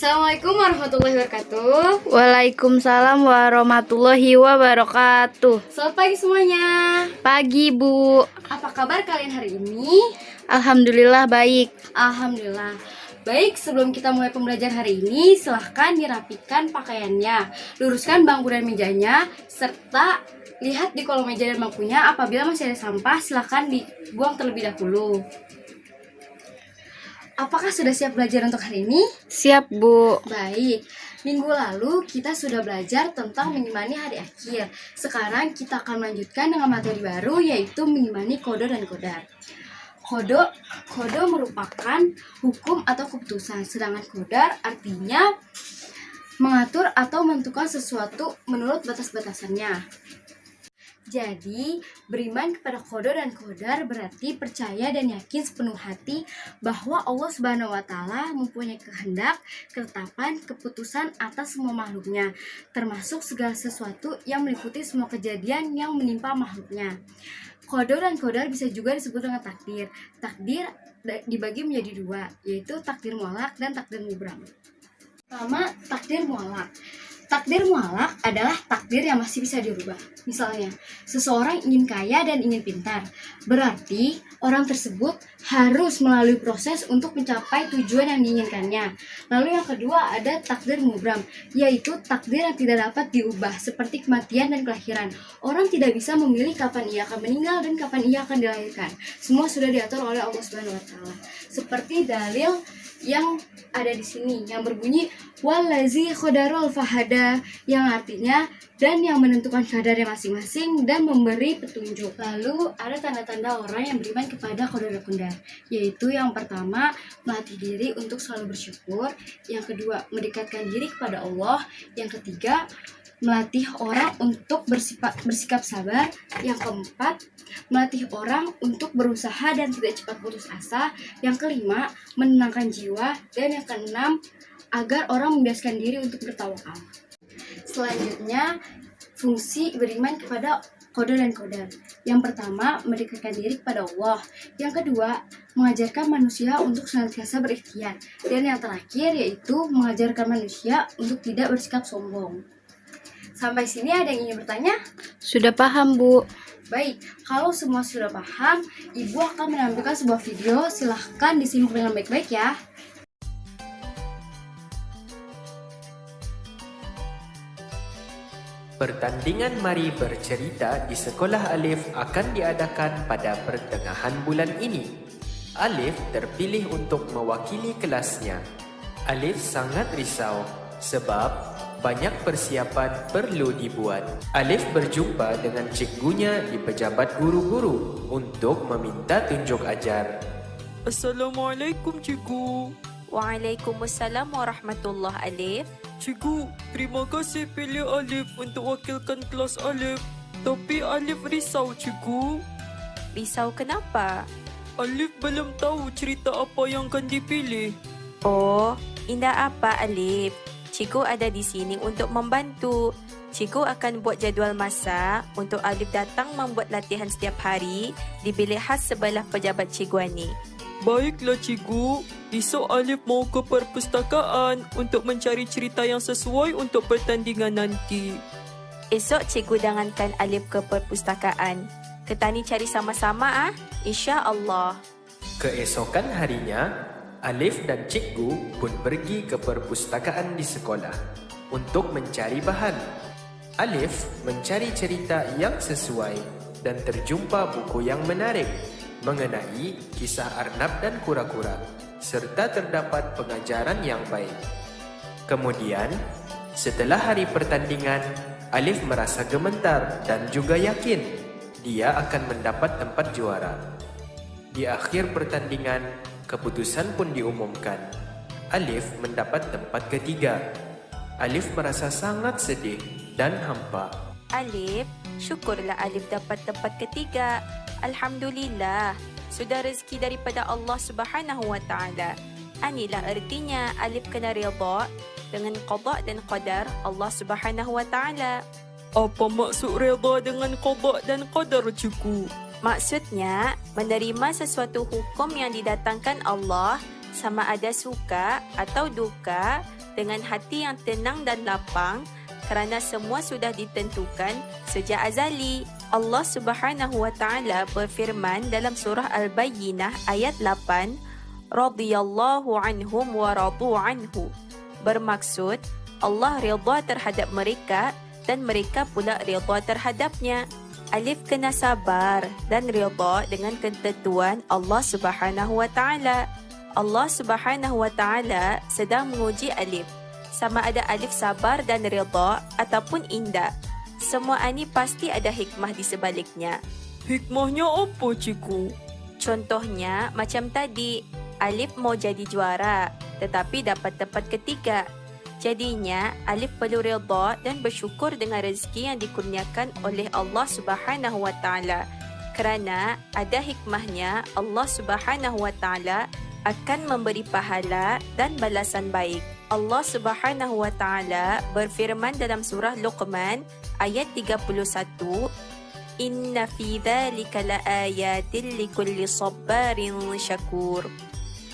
Assalamualaikum warahmatullahi wabarakatuh. Waalaikumsalam warahmatullahi wabarakatuh. Selamat pagi semuanya. Pagi, Bu. Apa kabar kalian hari ini? Alhamdulillah baik. Alhamdulillah. Baik, sebelum kita mulai pembelajaran hari ini, silahkan dirapikan pakaiannya, luruskan bangku dan mejanya, serta lihat di kolong meja dan bangkunya. Apabila masih ada sampah, silahkan dibuang terlebih dahulu. Apakah sudah siap belajar untuk hari ini? Siap, Bu. Baik, minggu lalu kita sudah belajar tentang mengimani hari akhir. Sekarang kita akan melanjutkan dengan materi baru, yaitu mengimani qada dan qadar. Qada merupakan hukum atau keputusan, sedangkan qadar artinya mengatur atau menentukan sesuatu menurut batas-batasannya. Jadi, beriman kepada qada dan qadar berarti percaya dan yakin sepenuh hati bahwa Allah Subhanahu wa Ta'ala mempunyai kehendak, ketetapan, keputusan atas semua makhluknya, termasuk segala sesuatu yang meliputi semua kejadian yang menimpa makhluknya. Qada dan qadar bisa juga disebut dengan takdir. Takdir dibagi menjadi dua, yaitu takdir mutlak dan takdir mubram. Pertama, takdir mutlak. Takdir mutlak adalah takdir yang masih bisa dirubah. Misalnya, seseorang ingin kaya dan ingin pintar. Berarti, orang tersebut harus melalui proses untuk mencapai tujuan yang diinginkannya. Lalu yang kedua ada takdir mubram, yaitu takdir yang tidak dapat diubah, seperti kematian dan kelahiran. Orang tidak bisa memilih kapan ia akan meninggal dan kapan ia akan dilahirkan. Semua sudah diatur oleh Allah Subhanahu wa Ta'ala. Seperti dalil yang ada di sini yang berbunyi wallazi qadarul fahada, yang artinya dan yang menentukan kadarnya masing-masing dan memberi petunjuk. Lalu ada tanda-tanda orang yang beriman kepada qada dan qadar, yaitu yang pertama melatih diri untuk selalu bersyukur, yang kedua mendekatkan diri kepada Allah, yang ketiga melatih orang untuk bersikap sabar, yang keempat melatih orang untuk berusaha dan tidak cepat putus asa, yang kelima menenangkan jiwa, dan yang keenam agar orang membiasakan diri untuk bertawakal. Selanjutnya, fungsi beriman kepada qada dan qadar. Yang pertama, mendekatkan diri kepada Allah. Yang kedua, mengajarkan manusia untuk senantiasa berikhtiar. Dan yang terakhir yaitu mengajarkan manusia untuk tidak bersikap sombong. Sampai sini ada yang ingin bertanya? Sudah paham, Bu. Baik, kalau semua sudah paham, Ibu akan menampilkan sebuah video. Silahkan disimak dengan baik-baik ya. Pertandingan Mari Bercerita di Sekolah Alif akan diadakan pada pertengahan bulan ini. Alif terpilih untuk mewakili kelasnya. Alif sangat risau sebab banyak persiapan perlu dibuat. Alif berjumpa dengan cikgunya di pejabat guru-guru untuk meminta tunjuk ajar. Assalamualaikum, cikgu. Waalaikumsalam warahmatullahi Alif. Cikgu, terima kasih pilih Alif untuk wakilkan kelas Alif. Tapi Alif risau, cikgu. Risau kenapa? Alif belum tahu cerita apa yang akan dipilih. Oh, indah apa Alif? Cikgu ada di sini untuk membantu. Cikgu akan buat jadual masa untuk Alif datang membuat latihan setiap hari di bilik khas sebelah pejabat cikgu ni. Baiklah, cikgu. Esok Alif mau ke perpustakaan untuk mencari cerita yang sesuai untuk pertandingan nanti. Esok cikgu dangankan Alif ke perpustakaan. Ketani cari sama-sama insya-Allah. Keesokan harinya, Alif dan cikgu pun pergi ke perpustakaan di sekolah untuk mencari bahan. Alif mencari cerita yang sesuai dan terjumpa buku yang menarik mengenai kisah Arnab dan kura-kura, serta terdapat pengajaran yang baik. Kemudian, setelah hari pertandingan, Alif merasa gemetar dan juga yakin dia akan mendapat tempat juara. Di akhir pertandingan, keputusan pun diumumkan. Alif mendapat tempat ketiga. Alif merasa sangat sedih dan hampa. Alif, syukurlah Alif dapat tempat ketiga. Alhamdulillah, sudah rezeki daripada Allah Subhanahu wa Ta'ala. Inilah artinya Alif kena redha dengan qada dan qadar Allah Subhanahu wa Ta'ala. Apa maksud redha dengan qada dan qadar, cikgu? Maksudnya, menerima sesuatu hukum yang didatangkan Allah sama ada suka atau duka dengan hati yang tenang dan lapang kerana semua sudah ditentukan sejak azali. Allah Subhanahu wa taala berfirman dalam surah Al-Bayyinah ayat 8, radhiyallahu anhum wa radu anhu. Bermaksud Allah redha terhadap mereka dan mereka pula redha terhadapnya. Alif kena sabar dan redha dengan ketentuan Allah Subhanahu wa taala. Allah Subhanahu wa taala sedang menguji Alif. Sama ada Alif sabar dan redha ataupun indah. Semua ini pasti ada hikmah di sebaliknya. Hikmahnya apa, cikgu? Contohnya macam tadi, Alif mau jadi juara tetapi dapat tempat ketiga. Jadinya Alif perlu redha dan bersyukur dengan rezeki yang dikurniakan oleh Allah Subhanahu wa taala. Kerana ada hikmahnya, Allah Subhanahu wa taala akan memberi pahala dan balasan baik. Allah Subhanahu wa taala berfirman dalam surah Luqman ayat 31, Inna fi dzalika laayatin likulli sabbarin syakur.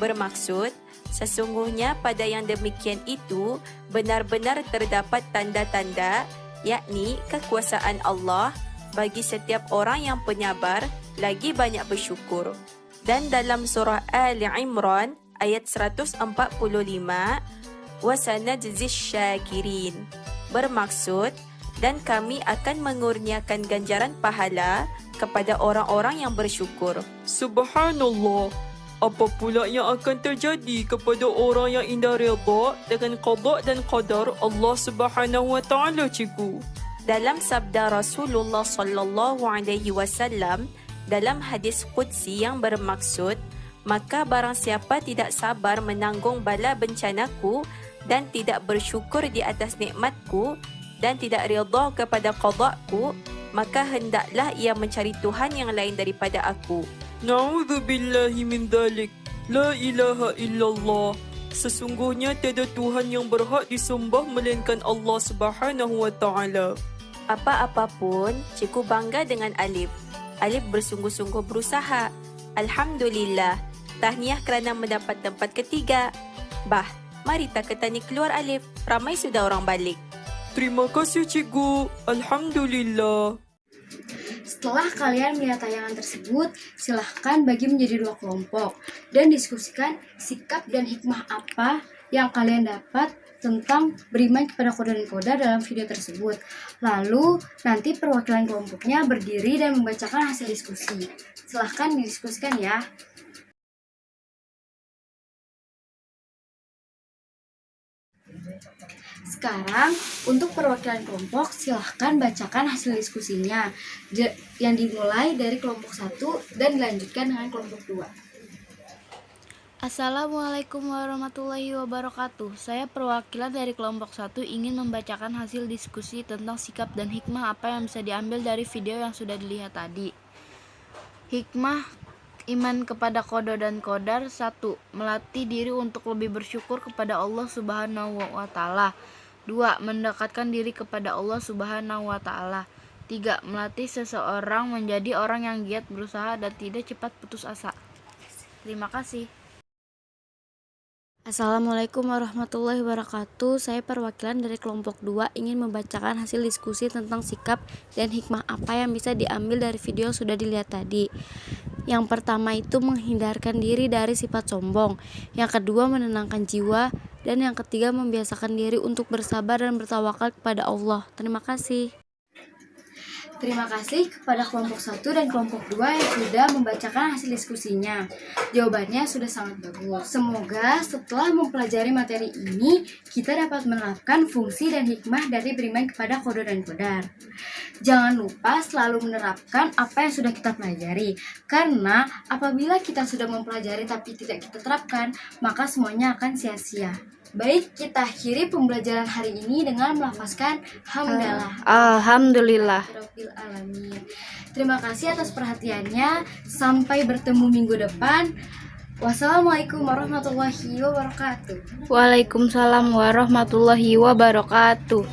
Bermaksud, sesungguhnya pada yang demikian itu benar-benar terdapat tanda-tanda, yakni kekuasaan Allah bagi setiap orang yang penyabar lagi banyak bersyukur. Dan dalam surah Ali Imran ayat 145, wasanajzis syakirin. Bermaksud, dan kami akan mengurniakan ganjaran pahala kepada orang-orang yang bersyukur. Subhanallah. Apa pula yang akan terjadi kepada orang yang indah redha dengan qada dan qadar Allah Subhanahu wa taala, cikgu? Dalam sabda Rasulullah sallallahu alaihi wasallam dalam hadis qudsi yang bermaksud, maka barang siapa tidak sabar menanggung bala bencanaku dan tidak bersyukur di atas nikmatku dan tidak redha kepada qadaku, maka hendaklah ia mencari Tuhan yang lain daripada aku. Na'udzubillahi min dhalik. La ilaha illallah. Sesungguhnya tiada Tuhan yang berhak disembah melainkan Allah Subhanahu wa taala. Apa-apa pun, cikgu bangga dengan Alif. Alif bersungguh-sungguh berusaha. Alhamdulillah. Tahniah kerana mendapat tempat ketiga. Bah, mari taketani keluar Alif. Ramai sudah orang balik. Terima kasih, cikgu. Alhamdulillah. Setelah kalian melihat tayangan tersebut, silahkan bagi menjadi 2 kelompok dan diskusikan sikap dan hikmah apa yang kalian dapat tentang beriman kepada qada dan qadar dalam video tersebut. Lalu nanti perwakilan kelompoknya berdiri dan membacakan hasil diskusi. Silahkan didiskusikan ya. Sekarang untuk perwakilan kelompok silahkan bacakan hasil diskusinya yang dimulai dari kelompok 1 dan dilanjutkan dengan kelompok 2. Assalamualaikum warahmatullahi wabarakatuh. Saya perwakilan dari kelompok 1 ingin membacakan hasil diskusi tentang sikap dan hikmah apa yang bisa diambil dari video yang sudah dilihat tadi. Hikmah iman kepada qada dan qadar. 1. Melatih diri untuk lebih bersyukur kepada Allah Subhanahu wa taala. 2. Mendekatkan diri kepada Allah Subhanahu wa taala. 3. Melatih seseorang menjadi orang yang giat berusaha dan tidak cepat putus asa. Terima kasih. Assalamualaikum warahmatullahi wabarakatuh. Saya perwakilan dari kelompok 2 ingin membacakan hasil diskusi tentang sikap dan hikmah apa yang bisa diambil dari video yang sudah dilihat tadi. Yang pertama itu menghindarkan diri dari sifat sombong. Yang kedua menenangkan jiwa. Dan yang ketiga membiasakan diri untuk bersabar dan bertawakal kepada Allah. Terima kasih. Terima kasih kepada kelompok 1 dan kelompok 2 yang sudah membacakan hasil diskusinya. Jawabannya sudah sangat bagus. Semoga setelah mempelajari materi ini, kita dapat menerapkan fungsi dan hikmah dari beriman kepada qada dan qadar. Jangan lupa selalu menerapkan apa yang sudah kita pelajari. Karena apabila kita sudah mempelajari tapi tidak kita terapkan, maka semuanya akan sia-sia. Baik, kita akhiri pembelajaran hari ini dengan melafazkan hamdalah. Alhamdulillah. Alamin. Terima kasih atas perhatiannya. Sampai bertemu minggu depan. Wassalamualaikum warahmatullahi wabarakatuh. Waalaikumsalam warahmatullahi wabarakatuh.